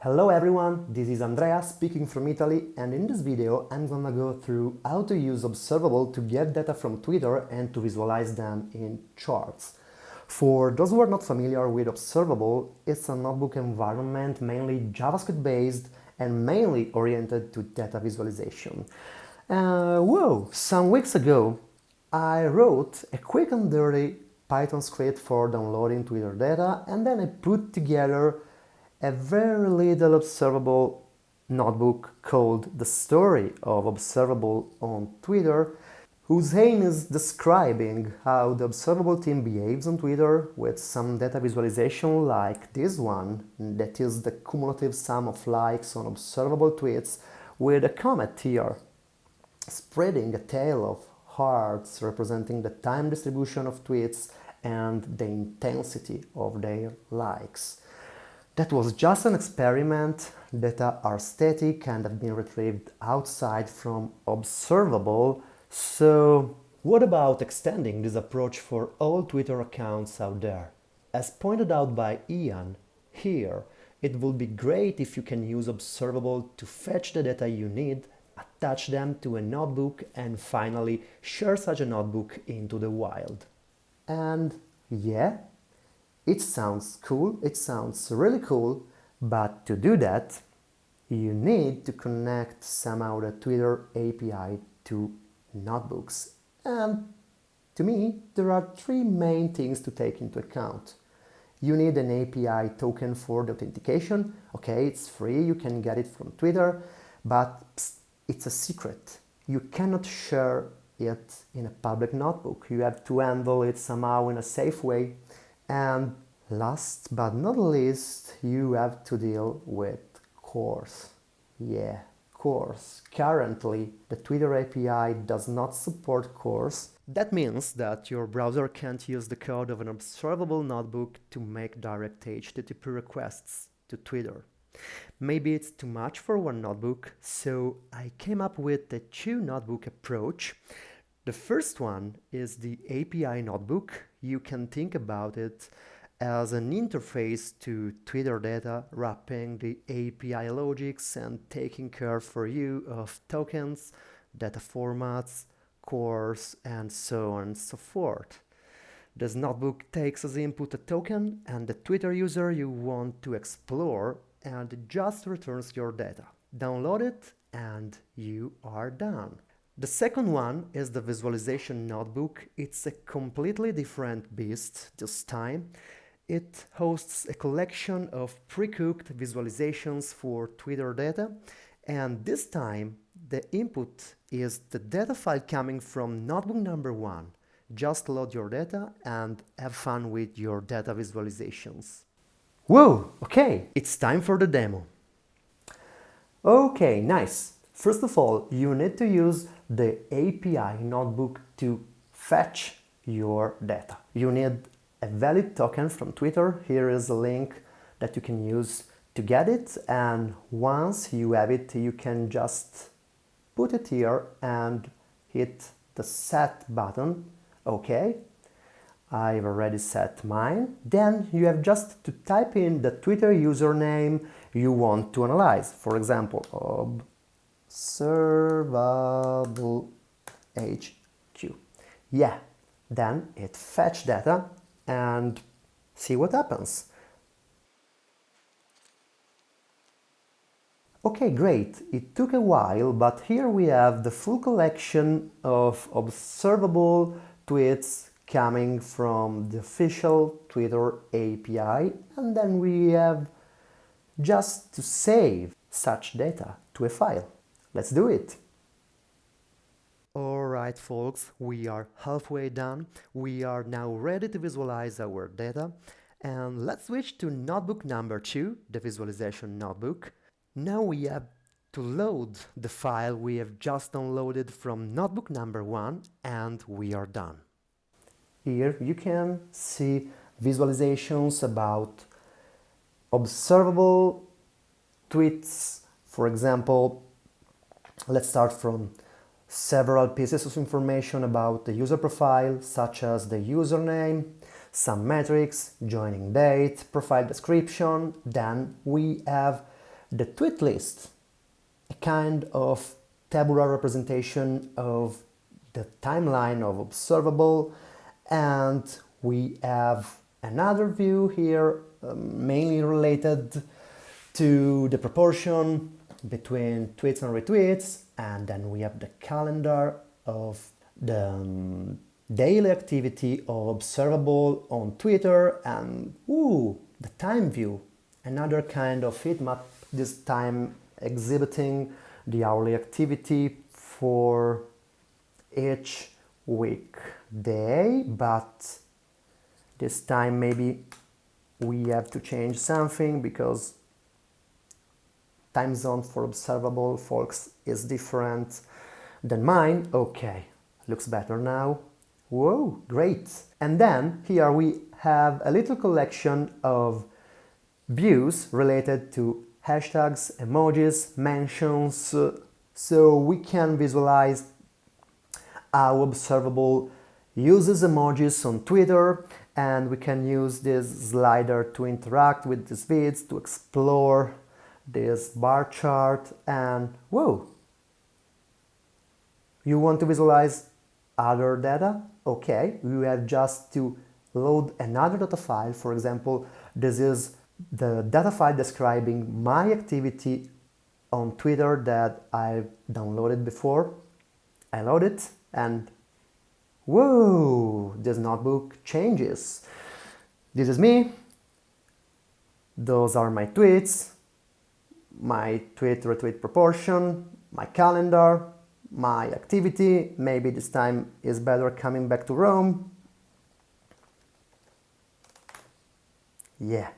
Hello everyone, this is Andrea speaking from Italy, and in this video I'm gonna go through how to use Observable to get data from Twitter and to visualize them in charts. For those who are not familiar with Observable, it's a notebook environment mainly JavaScript based and mainly oriented to data visualization. Some weeks ago I wrote a quick and dirty Python script for downloading Twitter data, and then I put together a very little observable notebook called The Story of Observable on Twitter, whose aim is describing how the observable team behaves on Twitter with some data visualization like this one, that is the cumulative sum of likes on observable tweets with a comet here, spreading a tail of hearts representing the time distribution of tweets and the intensity of their likes. That was just an experiment. Data are static and have been retrieved outside from Observable. So what about extending this approach for all Twitter accounts out there? As pointed out by Ian here, it would be great if you can use Observable to fetch the data you need, attach them to a notebook, and finally share such a notebook into the wild. And yeah, it sounds cool, it sounds really cool, but to do that, you need to connect somehow the Twitter API to notebooks. And to me, there are three main things to take into account. You need an API token for the authentication. Okay, it's free, you can get it from Twitter, but it's a secret. You cannot share it in a public notebook. You have to handle it somehow in a safe way. And last but not least, you have to deal with CORS. Yeah, CORS. Currently, the Twitter API does not support CORS. That means that your browser can't use the code of an observable notebook to make direct HTTP requests to Twitter. Maybe it's too much for one notebook, so I came up with the two-notebook approach. The first one is the API notebook. You can think about it as an interface to Twitter data, wrapping the API logics and taking care for you of tokens, data formats, CORS, and so on and so forth. This notebook takes as input a token and the Twitter user you want to explore, and it just returns your data. Download it and you are done. The second one is the visualization notebook. It's a completely different beast this time. It hosts a collection of pre-cooked visualizations for Twitter data, and this time the input is the data file coming from notebook number one. Just load your data and have fun with your data visualizations. Whoa, okay, it's time for the demo. Okay, nice. First of all, you need to use the API notebook to fetch your data. You need a valid token from Twitter. Here is a link that you can use to get it, and once you have it, you can just put it here and hit the set button. Okay, I've already set mine. Then you have just to type in the Twitter username you want to analyze. For example, Observable HQ. Yeah, then it fetch data and see what happens. Okay, great. It took a while, but here we have the full collection of observable tweets coming from the official Twitter API, and then we have just to save such data to a file. Let's do it. Alright folks, we are halfway done. We are now ready to visualize our data, and let's switch to notebook number 2, the visualization notebook. Now we have to load the file we have just downloaded from notebook number 1, and we are done. Here you can see visualizations about observable tweets. For example, let's start from several pieces of information about the user profile, such as the username, some metrics, joining date, profile description. Then we have the tweet list, a kind of tabular representation of the timeline of Observable, and we have another view here mainly related to the proportion between tweets and retweets, and then we have the calendar of the daily activity of Observable on Twitter, and the time view, another kind of heat map, this time exhibiting the hourly activity for each weekday, but this time maybe we have to change something because time zone for Observable folks is different than mine. Okay, looks better now. Whoa, great. And then here we have a little collection of views related to hashtags, emojis, mentions, so we can visualize how Observable uses emojis on Twitter, and we can use this slider to interact with these feeds, to explore this bar chart, and whoa! You want to visualize other data? Okay, you have just to load another data file. For example, this is the data file describing my activity on Twitter that I've downloaded before. I load it and whoa, this notebook changes. This is me. Those are my tweets, my tweet-retweet proportion, my calendar, my activity. Maybe this time is better coming back to Rome. Yeah,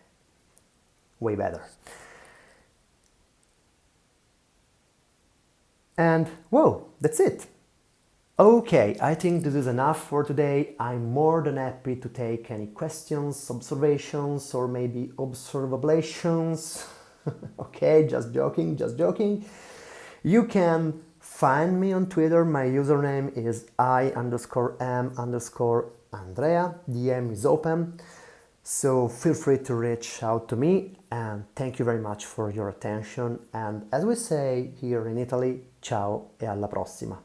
way better. And whoa, that's it. Okay, I think this is enough for today. I'm more than happy to take any questions, observations, or maybe observations. Okay, just joking, just joking. You can find me on Twitter. My username is I_am_Andrea. DM is open. So feel free to reach out to me, and thank you very much for your attention. And as we say here in Italy, ciao e alla prossima.